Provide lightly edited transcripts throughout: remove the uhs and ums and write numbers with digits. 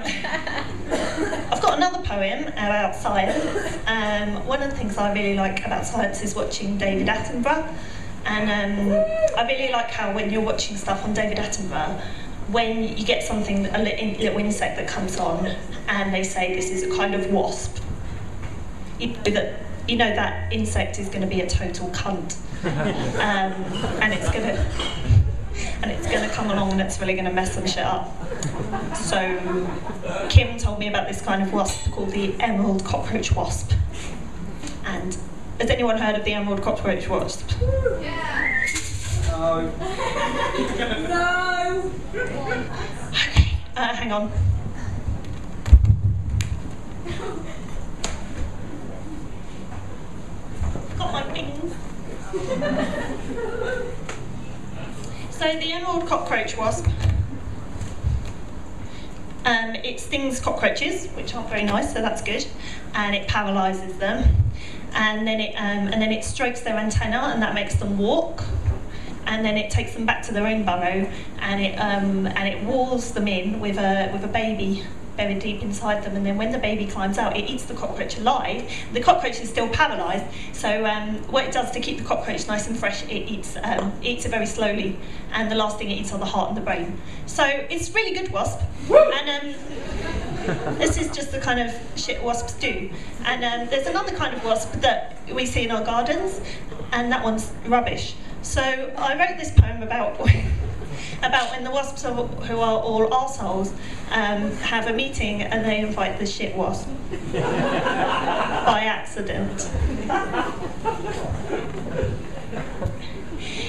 I've got another poem about science. One of the things I really like about science is watching David Attenborough. And I really like how when you're watching stuff on David Attenborough, when you get something, a little insect that comes on, and they say this is a kind of wasp, you know that insect is going to be a total cunt. And it's going to come along and it's really going to mess some shit up. So Kim told me about this kind of wasp called the emerald cockroach wasp. And has anyone heard of the emerald cockroach wasp? Yeah. No. No. Okay, hang on. Got my wings. So the emerald cockroach wasp, it stings cockroaches, which aren't very nice, so that's good, and it paralyses them, and then it strokes their antenna, and that makes them walk, and then it takes them back to their own burrow, and it walls them in with a baby buried deep inside them, and then when the baby climbs out, it eats the cockroach alive. The cockroach is still paralysed, so what it does to keep the cockroach nice and fresh, it eats it very slowly, and the last thing it eats are the heart and the brain. So it's really good wasp, and this is just the kind of shit wasps do. And there's another kind of wasp that we see in our gardens, and that one's rubbish. So I wrote this poem about when the wasps who are all arseholes have a meeting and they invite the shit wasp by accident.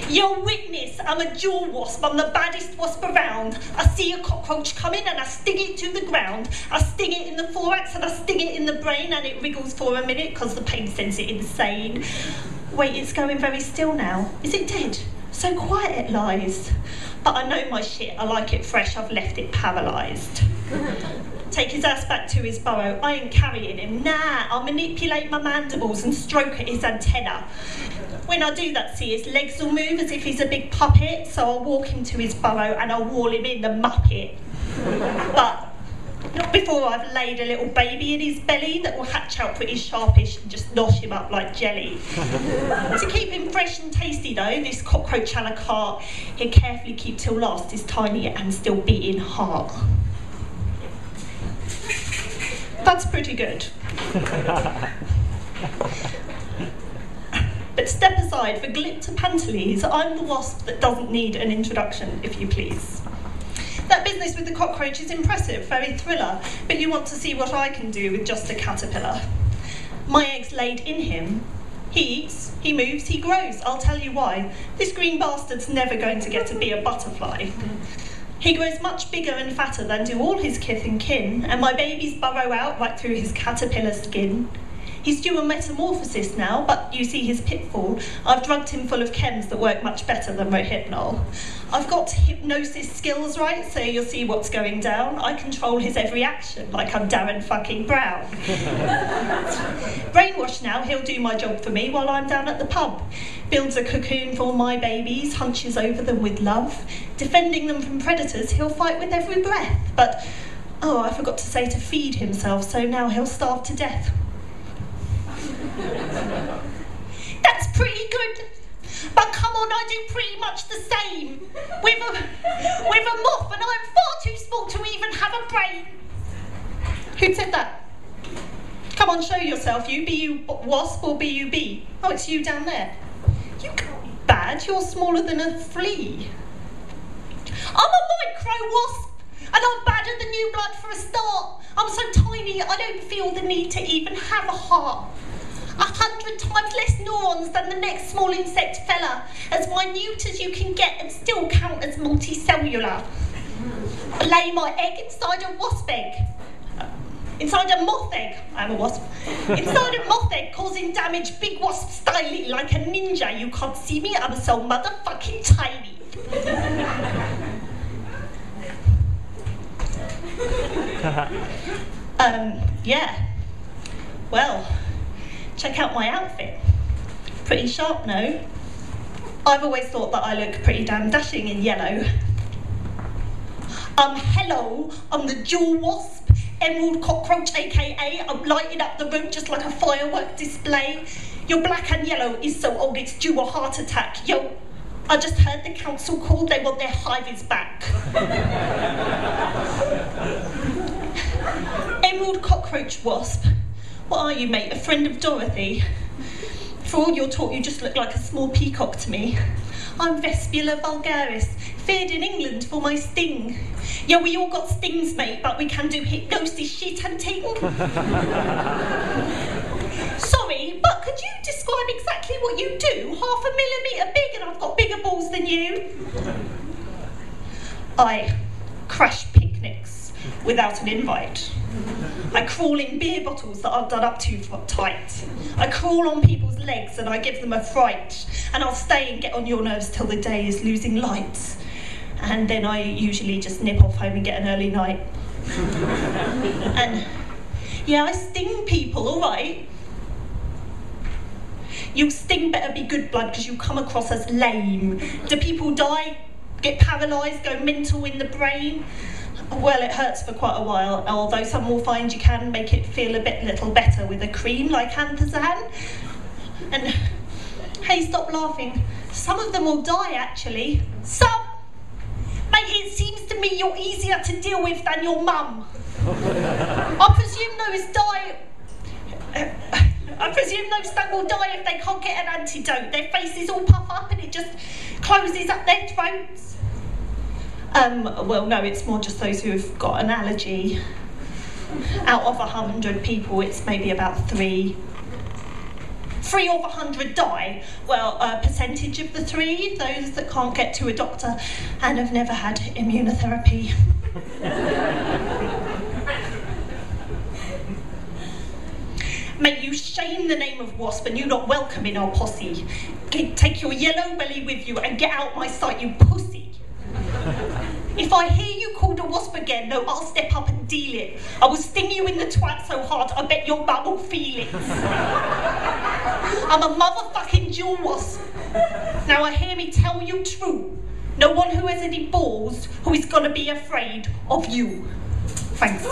Your witness, I'm a jewel wasp, I'm the baddest wasp around. I see a cockroach coming and I sting it to the ground. I sting it in the thorax and I sting it in the brain, and it wriggles for a minute because the pain sends it insane. Wait, it's going very still now. Is it dead? So quiet it lies. But I know my shit, I like it fresh, I've left it paralysed. Take his ass back to his burrow, I ain't carrying him, nah, I'll manipulate my mandibles and stroke at his antenna. When I do that, see, his legs will move as if he's a big puppet, so I'll walk him to his burrow and I'll wall him in the muppet. But not before I've laid a little baby in his belly that will hatch out pretty sharpish and just nosh him up like jelly. To keep him fresh and tasty though, this cockroach a la carte, he'll carefully keep till last his tiny and still beating heart. That's pretty good. But step aside for Glyptopantales, I'm the wasp that doesn't need an introduction, if you please. That business with the cockroach is impressive, very thriller, but you want to see what I can do with just a caterpillar. My egg's laid in him. He eats, he moves, he grows. I'll tell you why. This green bastard's never going to get to be a butterfly. He grows much bigger and fatter than do all his kith and kin, and my babies burrow out right through his caterpillar skin. He's due a metamorphosis now, but you see his pitfall. I've drugged him full of chems that work much better than Rohypnol. I've got hypnosis skills, right, so you'll see what's going down. I control his every action, like I'm Darren fucking Brown. Brainwashed now, he'll do my job for me while I'm down at the pub. Builds a cocoon for my babies, hunches over them with love. Defending them from predators, he'll fight with every breath. But, oh, I forgot to say to feed himself, so now he'll starve to death. That's pretty good. But come on, I do pretty much the same. With a moth, and I'm far too small to even have a brain. Who said that? Come on, show yourself. You be you wasp or be you bee? Oh, it's you down there. You can't be bad. You're smaller than a flea. I'm a micro wasp, and I'm badder than new blood for a start. I'm so tiny, I don't feel the need to even have a heart. 100 times less neurons than the next small insect fella, as minute as you can get and still count as multicellular. I lay my egg inside a wasp egg. Inside a moth egg. I'm a wasp. Inside a moth egg, causing damage, big wasp styling like a ninja. You can't see me, I'm so motherfucking tiny. Yeah. Well, check out my outfit. Pretty sharp, no? I've always thought that I look pretty damn dashing in yellow. Hello, I'm the Jewel Wasp, Emerald Cockroach, aka I'm lighting up the room just like a firework display. Your black and yellow is so old it's due a heart attack. Yo, I just heard the council called, they want their hives back. Emerald Cockroach Wasp. What are you, mate, a friend of Dorothy? For all your talk, you just look like a small peacock to me. I'm Vespula vulgaris, feared in England for my sting. Yeah, we all got stings, mate, but we can do hypnosis shit and ting. Sorry, but could you describe exactly what you do? 0.5 millimetre big and I've got bigger balls than you. I crash picnics without an invite. I crawl in beer bottles that I've done up too tight. I crawl on people's legs and I give them a fright. And I'll stay and get on your nerves till the day is losing light. And then I usually just nip off home and get an early night. And yeah, I sting people, all right. Your sting better be good blood because you come across as lame. Do people die, get paralysed, go mental in the brain? Well, it hurts for quite a while, although some will find you can make it feel a little better with a cream like Antazan. And, hey, stop laughing. Some of them will die, actually. Some! Mate, it seems to me you're easier to deal with than your mum. I presume those that will die if they can't get an antidote. Their faces all puff up and it just closes up their throats. Well, no, it's more just those who've got an allergy. Out of 100 people, it's maybe about 3. 3 of 100 die. Well, a percentage of the 3, those that can't get to a doctor and have never had immunotherapy. Mate, you shame the name of Wasp and you're not welcome in our posse. Take your yellow belly with you and get out my sight, you pussy. If I hear you called a wasp again, no, I'll step up and deal it. I will sting you in the twat so hard, I bet your mum will feel it. I'm a motherfucking Jewel Wasp. Now I hear me tell you true. No one who has any balls who is gonna be afraid of you. Thanks.